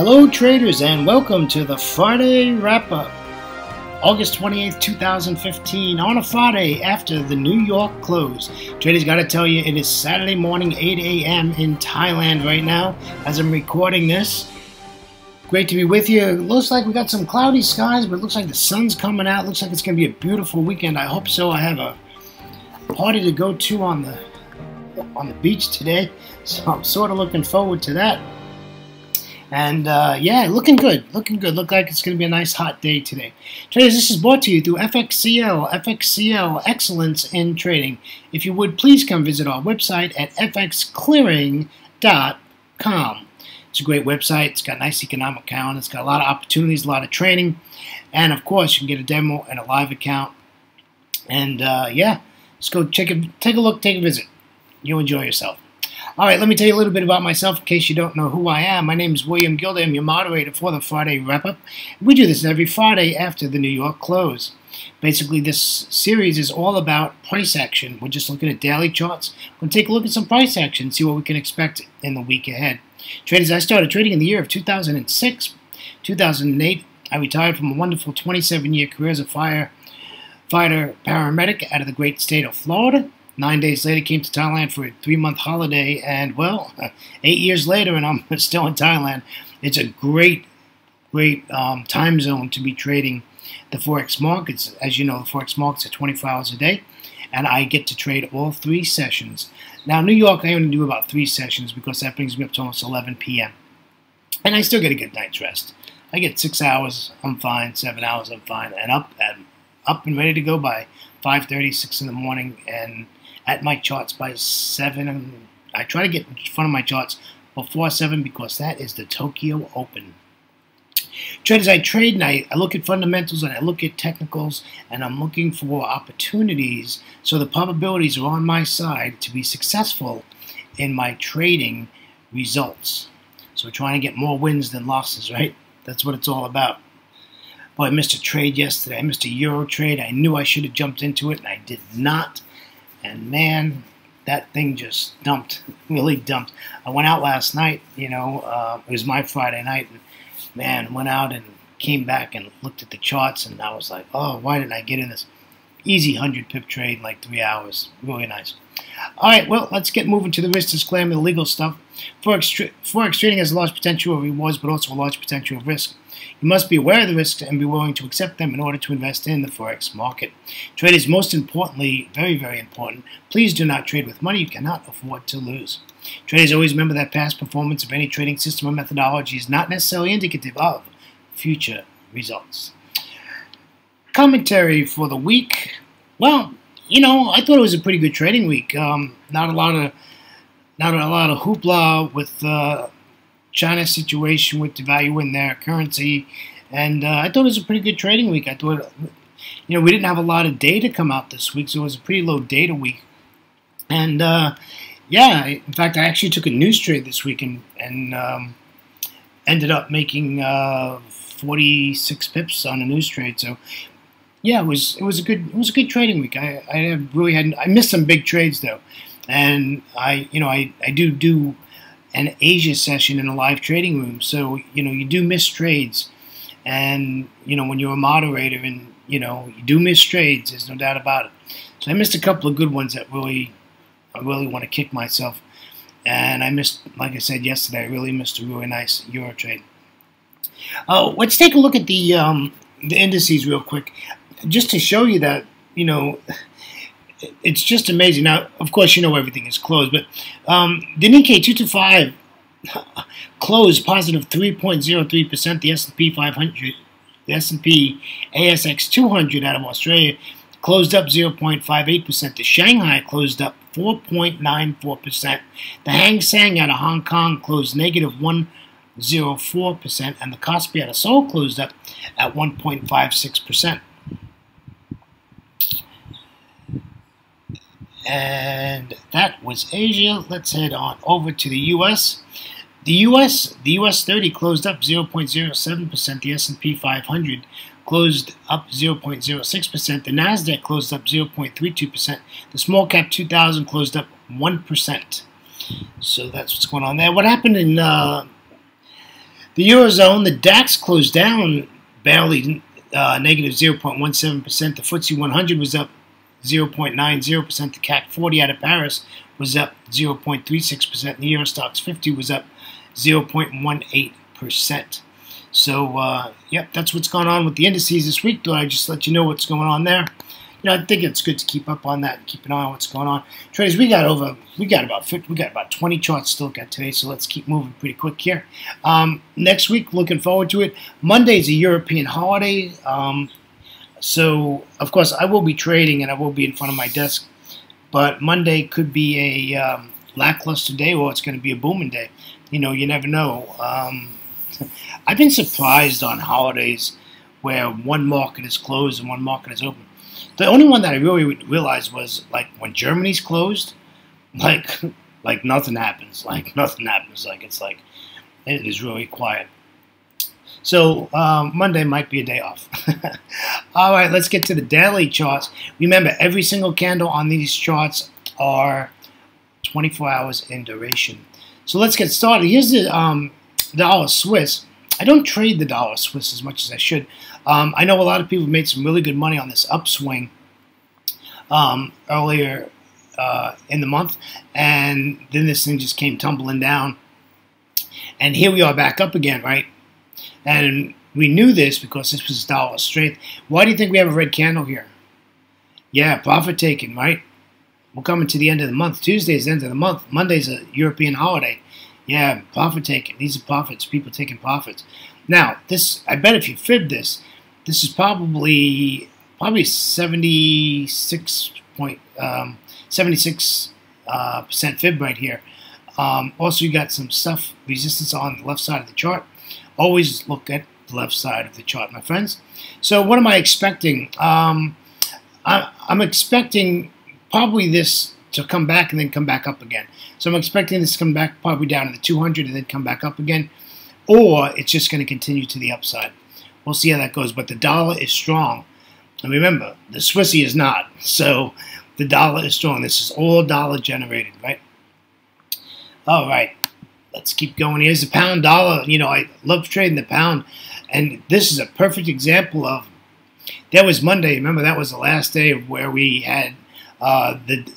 Hello traders and welcome to the Friday wrap-up. August 28th, 2015, on a Friday after the New York close. Traders, got to tell you, it is Saturday morning, 8 a.m. in Thailand right now as I'm recording this. Great to be with you. It looks like we got some cloudy skies, but it looks like the sun's coming out. Looks like it's going to be a beautiful weekend. I hope so. I have a party to go to on the beach today, so I'm sort of looking forward to that. And yeah, looking good, looking good. Look like it's going to be a nice hot day today. Traders, this is brought to you through FXCL Excellence in Trading. If you would, please come visit our website at fxclearing.com. It's a great website. It's got a nice economic account. It's got a lot of opportunities, a lot of training. And of course, you can get a demo and a live account. And yeah, let's go take a look, take a visit. You'll enjoy yourself. All right, let me tell you a little bit about myself in case you don't know who I am. My name is William Gilder. I'm your moderator for the Friday wrap-up. We do this every Friday after the New York close. Basically, this series is all about price action. We're just looking at daily charts. We're going to take a look at some price action and see what we can expect in the week ahead. Traders, I started trading in the year of 2006. 2008, I retired from a wonderful 27-year career as a fighter paramedic out of the great state of Florida. 9 days later, came to Thailand for a 3-month holiday, and well, 8 years later, and I'm still in Thailand. It's a great time zone to be trading the Forex markets. As you know, the Forex markets are 24 hours a day, and I get to trade all 3 sessions. Now, New York, I only do about 3 sessions because that brings me up to almost 11 p.m. And I still get a good night's rest. I get 6 hours, I'm fine. 7 hours, I'm fine. And up and ready to go by 5:30, 6 in the morning, and at my charts by 7. I try to get in front of my charts before 7 because that is the Tokyo Open. Traders, I trade and I look at fundamentals and I look at technicals, and I'm looking for opportunities so the probabilities are on my side to be successful in my trading results. So we're trying to get more wins than losses, right? That's what it's all about. Boy, I missed a trade yesterday. I missed a Euro trade. I knew I should have jumped into it, and I did not. And man, that thing just dumped, really dumped. I went out last night, it was my Friday night, and man, went out and came back and looked at the charts, and I was like, oh, why didn't I get in this? Easy 100 pip trade in like 3 hours. Really nice. All right, well, let's get moving to the risk disclaimer, the legal stuff. Forex trading has a large potential of rewards, but also a large potential of risk. You must be aware of the risks and be willing to accept them in order to invest in the Forex market. Traders, most importantly, very, very important, please do not trade with money you cannot afford to lose. Traders, always remember that past performance of any trading system or methodology is not necessarily indicative of future results. Commentary for the week. Well, I thought it was a pretty good trading week. Not a lot of hoopla with China's situation with devaluing their currency, and I thought it was a pretty good trading week. I thought, we didn't have a lot of data come out this week, so it was a pretty low data week. And yeah, in fact, I actually took a news trade this week and ended up making 46 pips on a news trade. So yeah, it was a good trading week. I missed some big trades though, and I do an Asia session in a live trading room. So, you do miss trades. And, when you're a moderator and, you do miss trades, there's no doubt about it. So I missed a couple of good ones that I really want to kick myself. And I missed, like I said yesterday, I really missed a really nice Euro trade. Let's take a look at the indices real quick. Just to show you that, it's just amazing. Now, of course, everything is closed, but the Nikkei 225 closed positive 3.03%. The S&P 500, the S&P ASX 200 out of Australia closed up 0.58%. The Shanghai closed up 4.94%. The Hang Seng out of Hong Kong closed negative 1.04%, and the Kospi out of Seoul closed up at 1.56%. And that was Asia. Let's head on over to the U.S. The U.S. 30 closed up 0.07%. The S&P 500 closed up 0.06%. The Nasdaq closed up 0.32%. The small cap 2000 closed up 1%. So that's what's going on there. What happened in The Eurozone, the DAX closed down barely negative 0.17%. The FTSE 100 was up 0.90%. The CAC 40 out of Paris was up 0.36%. The Euro Stoxx 50 was up 0.18%. So, yep, that's what's going on with the indices this week. Thought I'd just let you know what's going on there. I think it's good to keep up on that and keep an eye on what's going on. Traders, we got about 20 charts to look at today, so let's keep moving pretty quick here. Next week, looking forward to it. Monday's a European holiday, so of course I will be trading and I will be in front of my desk. But Monday could be a lackluster day, or it's going to be a booming day. You never know. I've been surprised on holidays where one market is closed and one market is open. The only one that I really realized was like when Germany's closed, like nothing happens. Like nothing happens. Like it's like it is really quiet. So Monday might be a day off. All right, let's get to the daily charts. Remember, every single candle on these charts are 24 hours in duration. So let's get started. Here's the dollar Swiss. I don't trade the dollar Swiss as much as I should. I know a lot of people made some really good money on this upswing earlier in the month, and then this thing just came tumbling down. And here we are back up again, right? And we knew this because this was dollar strength. Why do you think we have a red candle here? Yeah, profit taking, right? We're coming to the end of the month. Tuesday's the end of the month. Monday's a European holiday. Yeah, profit taking. These are profits. People taking profits. Now, this, I bet if you fib this, this is probably 76% fib right here. Also, you got some stuff, resistance on the left side of the chart. Always look at the left side of the chart, my friends. So what am I expecting? I'm expecting probably this to come back and then come back up again. So I'm expecting this to come back probably down to the 200 and then come back up again. Or it's just going to continue to the upside. We'll see how that goes. But the dollar is strong. And remember, the Swissy is not. So the dollar is strong. This is all dollar generated, right? All right. Let's keep going. Here's the pound dollar. I love trading the pound. And this is a perfect example of, that was Monday. Remember, that was the last day of where we had,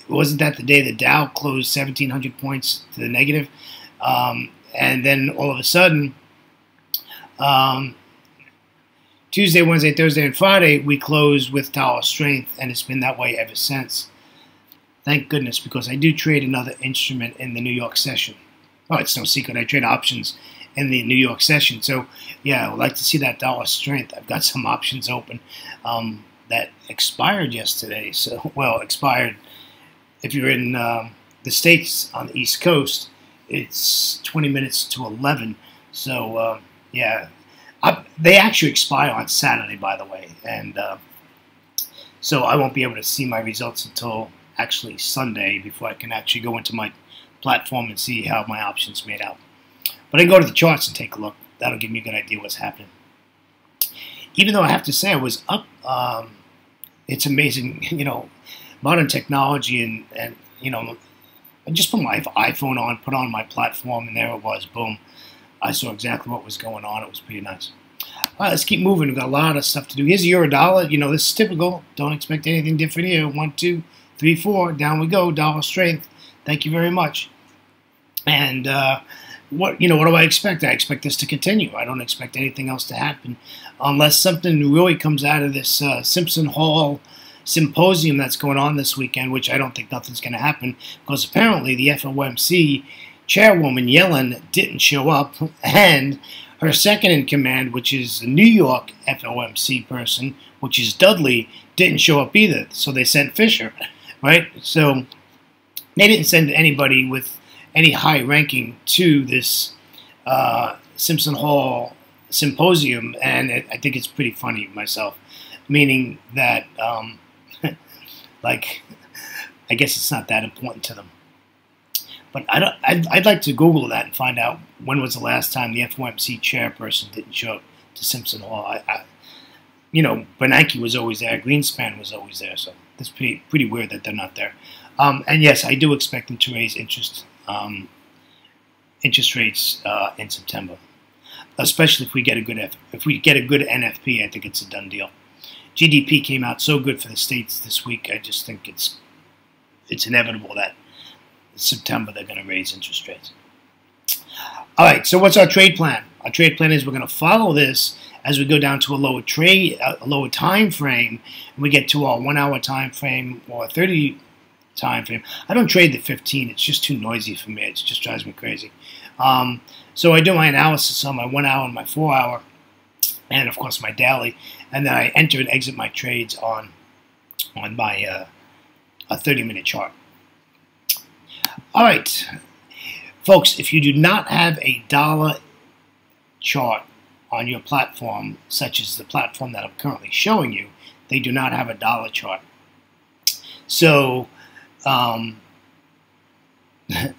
wasn't that the day the Dow closed 1,700 points to the negative? And then all of a sudden, Tuesday, Wednesday, Thursday, and Friday, we closed with dollar strength, and it's been that way ever since. Thank goodness, because I do trade another instrument in the New York session. Oh, it's no secret. I trade options in the New York session. So, yeah, I would like to see that dollar strength. I've got some options open that expired yesterday. So, well, expired. If you're in the States on the East Coast, it's 20 minutes to 11. So, yeah. They actually expire on Saturday, by the way. And so I won't be able to see my results until actually Sunday before I can actually go into my platform and see how my options made out. But I can go to the charts and take a look. That'll give me a good idea what's happening. Even though I have to say I was up, it's amazing, modern technology and I just put my iPhone on, put on my platform, and there it was, boom. I saw exactly what was going on. It was pretty nice. All right, let's keep moving. We've got a lot of stuff to do. Here's the euro dollar. This is typical. Don't expect anything different here. 1, 2, 3, 4. Down we go. Dollar strength. Thank you very much. And what do I expect? I expect this to continue. I don't expect anything else to happen unless something really comes out of this Simpson Hall symposium that's going on this weekend, which I don't think nothing's going to happen because apparently the FOMC chairwoman Yellen didn't show up, and her second in command, which is the New York FOMC person, which is Dudley, didn't show up either. So they sent Fisher, right? So they didn't send anybody with any high ranking to this Simpson Hall symposium, and I think it's pretty funny myself, meaning that, I guess it's not that important to them. But I'd like to Google that and find out when was the last time the FOMC chairperson didn't show up to Simpson Hall. Bernanke was always there, Greenspan was always there, so it's pretty weird that they're not there. And yes, I do expect them to raise interest rates in September. especially if we get a good NFP. I think it's a done deal. GDP came out so good for the states this week. I just think it's inevitable that in September they're going to raise interest rates. All right, so what's our trade plan? Our trade plan is we're going to follow this as we go down to a lower time frame, and we get to our 1 hour time frame or 30 time frame. I don't trade the 15. It's just too noisy for me. It just drives me crazy. So I do my analysis on my 1 hour and my 4 hour, and of course my daily, and then I enter and exit my trades on my a 30-minute chart. All right, folks, if you do not have a dollar chart on your platform, such as the platform that I'm currently showing you, they do not have a dollar chart. So, and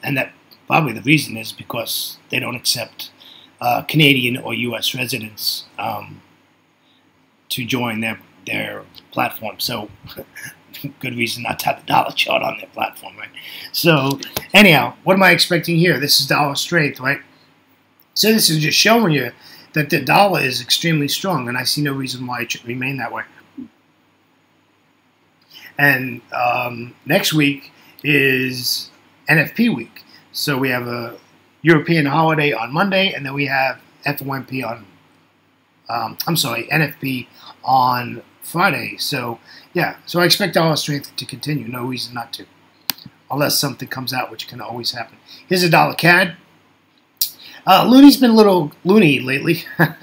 that probably the reason is because they don't accept Canadian or U.S. residents to join their platform. So, good reason not to have a dollar chart on their platform, right? So, anyhow, what am I expecting here? This is dollar strength, right? So this is just showing you that the dollar is extremely strong, and I see no reason why it should remain that way. And next week is NFP week. So we have a European holiday on Monday, and then we have FOMP on, NFP on Friday. So, yeah, so I expect dollar strength to continue. No reason not to, unless something comes out, which can always happen. Here's a dollar CAD. Looney's been a little loony lately. They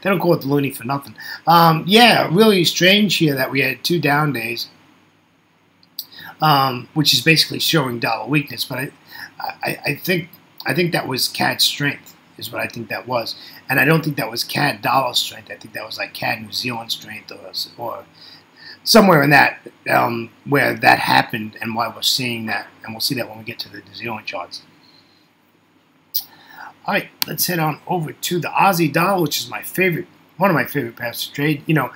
don't call it the loony for nothing. Yeah, really strange here that we had 2 down days, which is basically showing dollar weakness. But I think that was CAD strength, is what I think that was, and I don't think that was CAD dollar strength. I think that was like CAD New Zealand strength, or somewhere in that where that happened, and why we're seeing that, and we'll see that when we get to the New Zealand charts. All right, let's head on over to the Aussie dollar, which is one of my favorite pairs to trade. You know,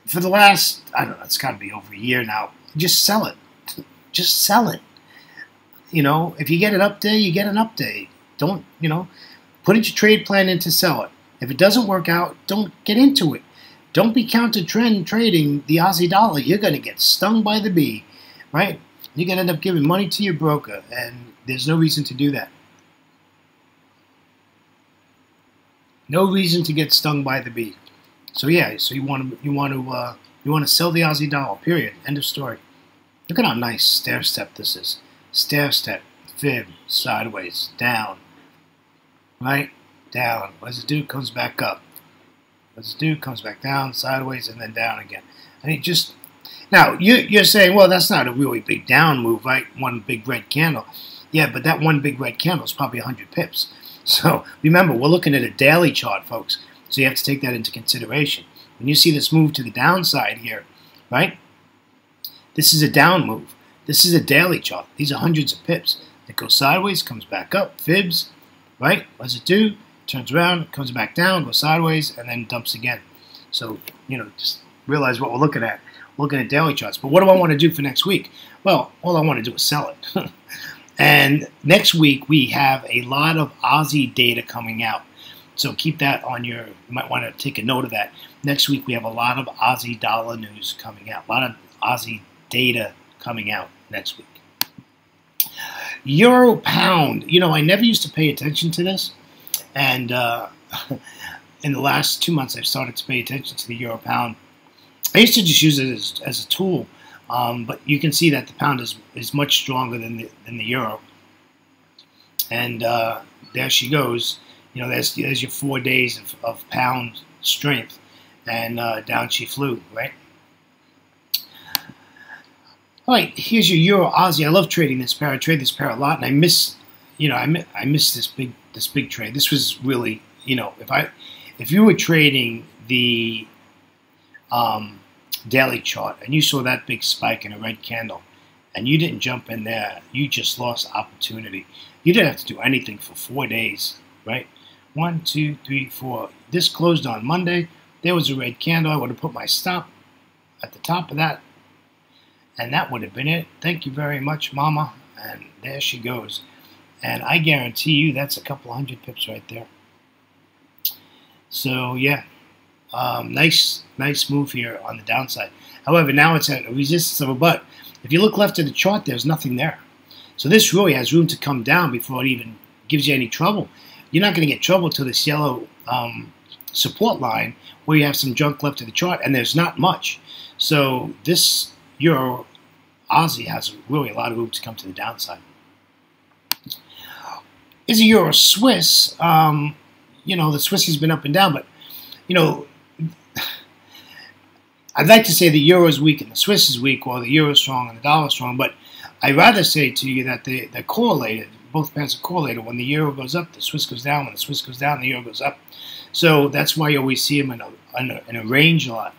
for the last, I don't know, it's got to be over a year now. Just sell it. Just sell it. You know, if you get an up day, you get an up day. Don't, put your trade plan in to sell it. If it doesn't work out, don't get into it. Don't be counter trend trading the Aussie dollar. You're going to get stung by the bee, right? You're going to end up giving money to your broker, and there's no reason to do that. No reason to get stung by the bee. So yeah, so you want to sell the Aussie dollar. Period. End of story. Look at how nice stair step this is. Stair step, fib, sideways, down, right, down. What does it do? Comes back up. What does it do? Comes back down, sideways, and then down again. I mean, just now you're saying, well, that's not a really big down move, right? One big red candle. Yeah, but that one big red candle is probably 100 pips. So remember, we're looking at a daily chart, folks. So you have to take that into consideration. When you see this move to the downside here, right? This is a down move. This is a daily chart. These are hundreds of pips. It goes sideways, comes back up, fibs, right? What does it do? Turns around, comes back down, goes sideways, and then dumps again. So, just realize what we're looking at. We're looking at daily charts. But what do I want to do for next week? Well, all I want to do is sell it. And next week, we have a lot of Aussie data coming out. So keep that on you might want to take a note of that. Next week, we have a lot of Aussie dollar news coming out. A lot of Aussie data coming out next week. Euro pound. I never used to pay attention to this. And in the last 2 months, I've started to pay attention to the euro pound. I used to just use it as a tool. But you can see that the pound is much stronger than the euro. And there she goes. There's your 4 days of pound strength. And down she flew, right? All right, here's your Euro Aussie. I love trading this pair. I trade this pair a lot, and I miss this big trade. This was really, if you were trading the daily chart and you saw that big spike in a red candle and you didn't jump in there, you just lost opportunity. You didn't have to do anything for 4 days, right? 1, 2, 3, 4. This closed on Monday. There was a red candle. I would have put my stop at the top of that, and that would have been it. Thank you very much, mama. And there she goes. And I guarantee you that's a couple hundred pips right there. So yeah, nice move here on the downside. However, now it's at a resistance of a butt. If you look left of the chart, there's nothing there. So this really has room to come down before it even gives you any trouble. You're not going to get trouble to this yellow support line where you have some junk left of the chart, and there's not much. So this Euro Aussie has really a lot of room to come to the downside. Is a Euro Swiss. The Swiss has been up and down, but I'd like to say the euro is weak and the Swiss is weak, while the euro is strong and the dollar is strong. But I'd rather say to you that they're correlated. Both pairs are correlated. When the euro goes up, the Swiss goes down. When the Swiss goes down, the euro goes up. So that's why you always see them in a range a lot.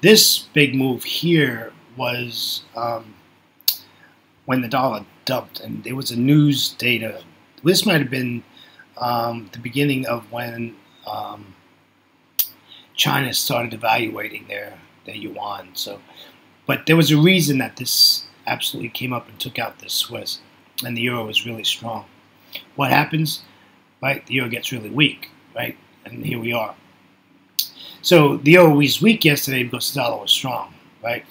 This big move here was when the dollar dumped, and there was a news data. This might have been the beginning of when China started evaluating their yuan. So, but there was a reason that this absolutely came up and took out the Swiss, and the euro was really strong. What happens? Right, the euro gets really weak, right, and here we are. So the euro was weak yesterday because the dollar was strong, right,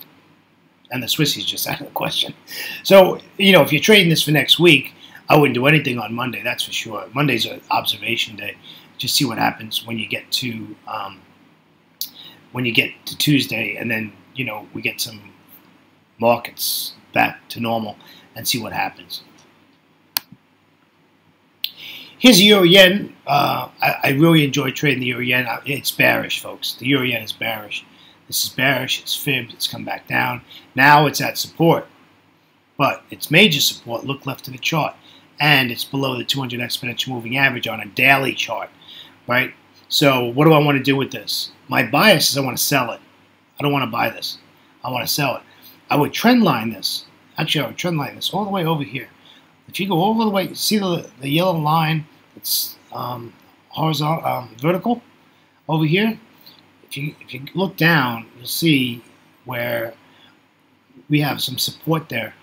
and the Swiss is just out of the question. So if you're trading this for next week, I wouldn't do anything on Monday. That's for sure. Monday's an observation day. Just see what happens when you get to Tuesday, and then we get some markets back to normal and see what happens. Here's the euro yen. I really enjoy trading the euro yen. It's bearish, folks. The euro yen is bearish. This is bearish. It's fibbed. It's come back down. Now it's at support, but its major support. Look left of the chart, and it's below the 200 exponential moving average on a daily chart, right? So what do I want to do with this? My bias is I want to sell it. I don't want to buy this. I want to sell it. I would trend line this. Actually, I would trend line this all the way over here. If you go all the way, see the yellow line? It's horizontal, vertical over here. If you look down, you'll see where we have some support there.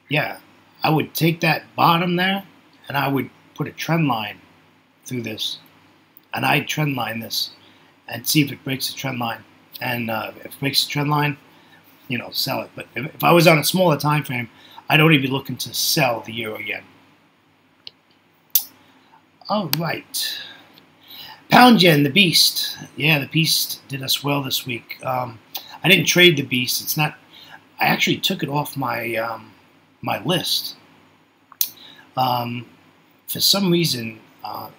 Yeah, I would take that bottom there, and I would put a trend line through this, and I'd trend line this and see if it breaks the trend line. And if it breaks the trend line, sell it. But if I was on a smaller time frame, I'd only be looking to sell the euro yen. All right. Pound yen, the beast. Yeah, the beast did us well this week. I didn't trade the beast. It's not. I actually took it off my my list. For some reason, on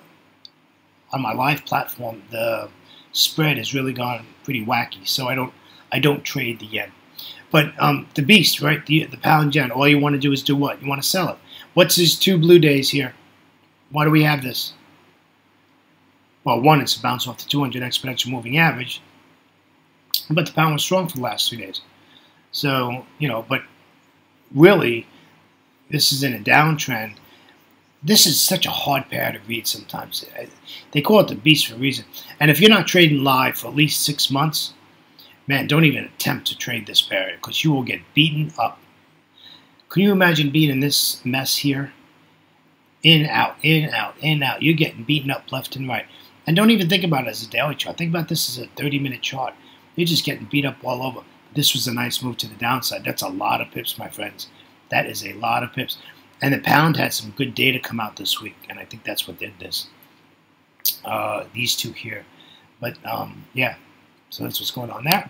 my live platform, the spread has really gone pretty wacky. So I don't trade the yen. But the beast, right? The pound yen. All you want to do is do what? You want to sell it. What's his 2 blue days here? Why do we have this? Well, one, it's a bounce off the 200 exponential moving average. But the pound was strong for the last 3 days. So, but really, this is in a downtrend. This is such a hard pair to read sometimes. They call it the beast for a reason. And if you're not trading live for at least 6 months, man, don't even attempt to trade this pair because you will get beaten up. Can you imagine being in this mess here? In, out, in, out, in, out. You're getting beaten up left and right. And don't even think about it as a daily chart. Think about this as a 30-minute chart. You're just getting beat up all over. This was a nice move to the downside. That's a lot of pips, my friends. That is a lot of pips. And the pound had some good data come out this week, and I think that's what did this. These two here. But, yeah, so that's what's going on there.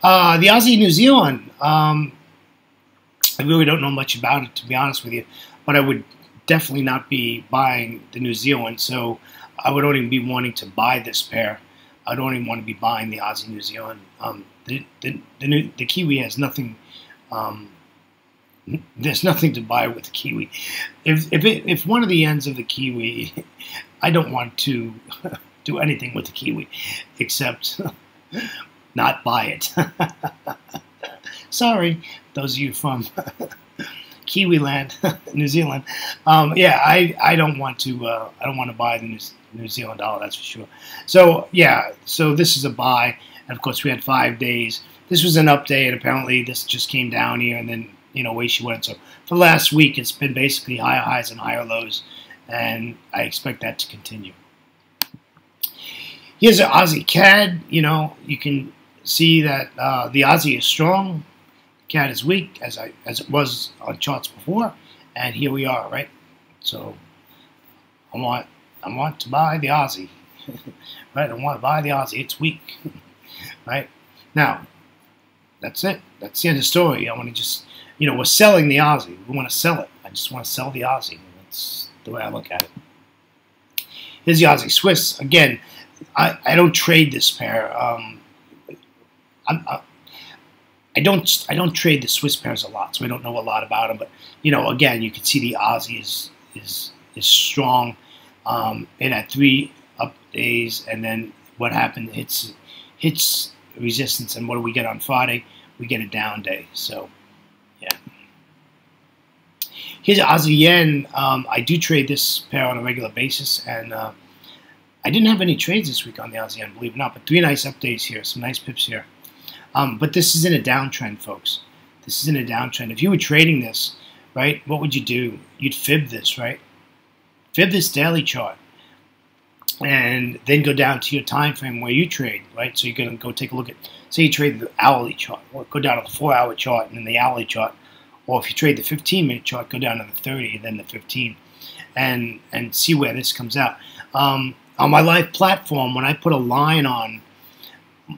The Aussie New Zealand, I really don't know much about it, to be honest with you, but I would definitely not be buying the New Zealand, so I would only be wanting to buy this pair. I don't even want to be buying the Aussie New Zealand. The Kiwi has nothing. There's nothing to buy with the Kiwi. If one of the ends of the Kiwi, I don't want to do anything with the Kiwi except not buy it. Sorry, those of you from Kiwi land, New Zealand. Yeah, I don't want to. I don't want to buy the New Zealand dollar. That's for sure. So yeah, so this is a buy, and of course we had 5 days. This was an update, and apparently this just came down here, and then away she went. So for the last week, it's been basically higher highs and higher lows, and I expect that to continue. Here's an Aussie CAD. You know, you can see that the Aussie is strong, CAD is weak, as it was on charts before, and here we are, right? So I want to buy the Aussie, right? I want to buy the Aussie. It's weak, right? Now, that's it. That's the end of the story. I want to just, you know, we're selling the Aussie. We want to sell it. I just want to sell the Aussie. That's the way I look at it. Here's the Aussie Swiss. Again, I don't trade this pair. I don't trade the Swiss pairs a lot, so I don't know a lot about them. But you know, again, you can see the Aussie is strong. It had 3 up days, and then what happened? Hits resistance, and what do we get on Friday? We get a down day. So yeah. Here's Aussie Yen. I do trade this pair on a regular basis, and I didn't have any trades this week on the Aussie Yen, believe it or not, but 3 nice updates here, some nice pips here. But this is in a downtrend, folks. This is in a downtrend. If you were trading this, right, what would you do? You'd fib this, right? Fib this daily chart, and then go down to your time frame where you trade, right? So you're going to go take a look at, say you trade the hourly chart, or go down to the 4-hour chart and then the hourly chart, or if you trade the 15-minute chart, go down to the 30 and then the 15, and see where this comes out. On my live platform, when I put a line on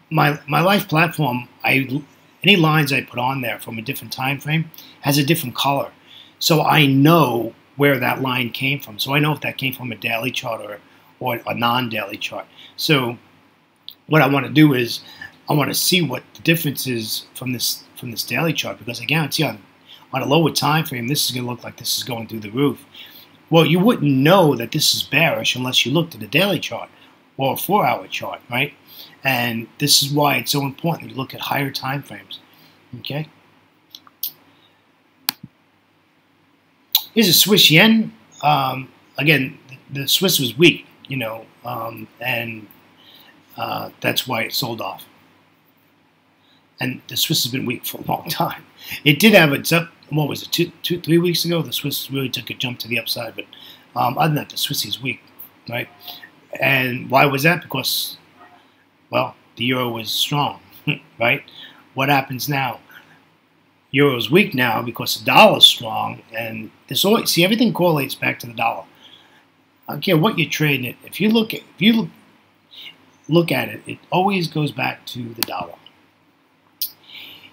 my live platform, any lines I put on there from a different time frame has a different color, so I know where that line came from. So I know if that came from a daily chart or a non-daily chart. So what I want to do is I want to see what the difference is from this daily chart, because I guarantee on a lower time frame this is going to look like this is going through the roof. Well, you wouldn't know that this is bearish unless you looked at a daily chart or a 4-hour chart, right? And this is why it's so important to look at higher time frames. Okay. Here's a Swiss yen. Again, the Swiss was weak, you know, and that's why it sold off. And the Swiss has been weak for a long time. It did have its up. What was it? 3 weeks ago, the Swiss really took a jump to the upside. But other than that, the Swiss is weak, right? And why was that? Because, well, the euro was strong, right? What happens now? Euro's weak now because the dollar's strong, and this always, see, everything correlates back to the dollar. I don't care what you're trading it. If you look at it, it always goes back to the dollar.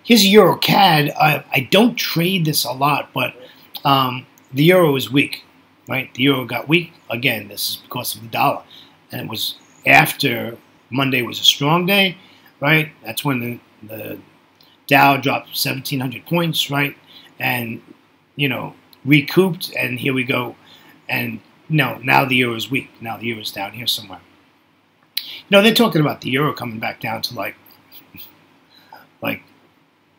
Here's a Euro CAD. I don't trade this a lot, but the euro is weak, right? The euro got weak again. This is because of the dollar, and it was after Monday was a strong day, right? That's when the Dow dropped 1,700 points, right? And, you know, recouped, and here we go. And, no, now the euro is weak. Now the euro is down here somewhere. You know, they're talking about the euro coming back down to like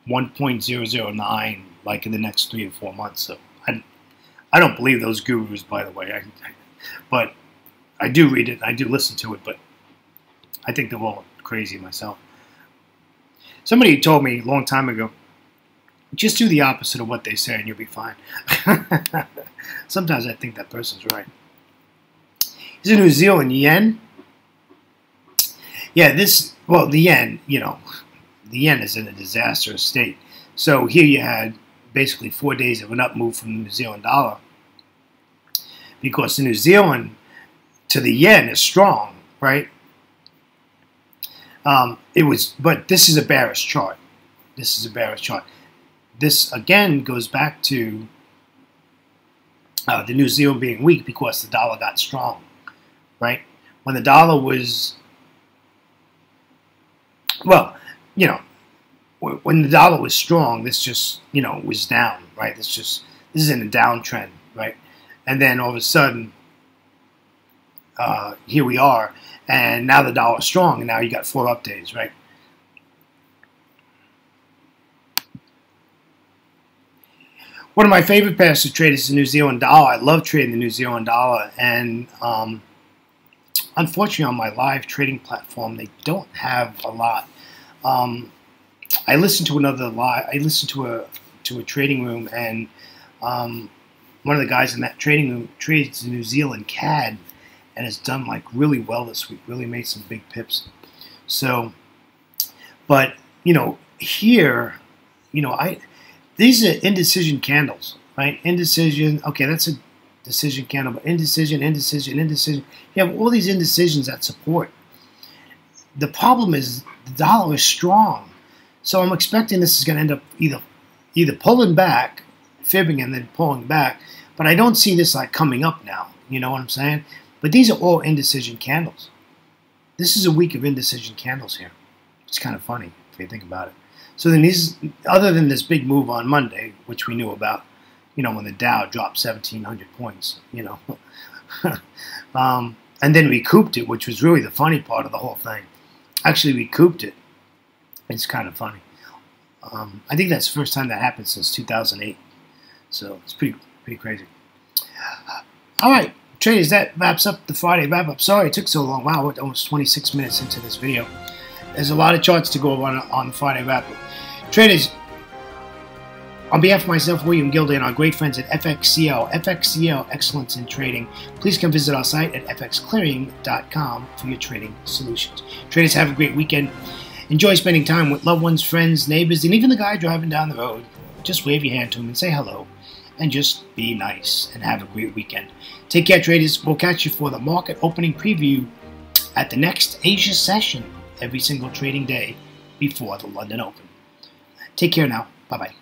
1.009, like in the next 3 to 4 months. So I don't believe those gurus, by the way. But I do read it. I do listen to it, but I think they're all crazy myself. Somebody told me a long time ago, just do the opposite of what they say and you'll be fine. Sometimes I think that person's right. Here's a New Zealand yen. Yeah, the yen, you know, the yen is in a disastrous state. So here you had basically 4 days of an up move from the New Zealand dollar, because the New Zealand to the yen is strong, right? But this is a bearish chart. This is a bearish chart. This again goes back to the New Zealand being weak because the dollar got strong, right? When the dollar was, well, you know, when the dollar was strong, this just, you know, was down, right? This is in a downtrend, right? And then all of a sudden, here we are, and now the dollar's strong, and now you got 4 up days, right? One of my favorite pairs to trade is the New Zealand dollar. I love trading the New Zealand dollar, and unfortunately on my live trading platform, they don't have a lot. I listened to a trading room, and one of the guys in that trading room trades the New Zealand CAD, and has done like really well this week. Really made some big pips. So, but here, these are indecision candles, right? Indecision. Okay, that's a decision candle, but indecision. You have all these indecisions that support. The problem is the dollar is strong, so I'm expecting this is going to end up either pulling back, fibbing, and then pulling back. But I don't see this like coming up now. You know what I'm saying? But these are all indecision candles. This is a week of indecision candles here. It's kind of funny if you think about it. So then these, other than this big move on Monday, which we knew about, when the Dow dropped 1,700 points, and then recouped it, which was really the funny part of the whole thing. Actually recouped it. It's kind of funny. I think that's the first time that happened since 2008. So it's pretty crazy. All right, traders, that wraps up the Friday wrap-up. Sorry it took so long. Wow, we're almost 26 minutes into this video. There's a lot of charts to go over on the Friday wrap-up. Traders, on behalf of myself, William Gilday, and our great friends at FXCL Excellence in Trading, please come visit our site at fxclearing.com for your trading solutions. Traders, have a great weekend. Enjoy spending time with loved ones, friends, neighbors, and even the guy driving down the road. Just wave your hand to him and say hello, and just be nice, and have a great weekend. Take care, traders. We'll catch you for the market opening preview at the next Asia session every single trading day before the London Open. Take care now. Bye-bye.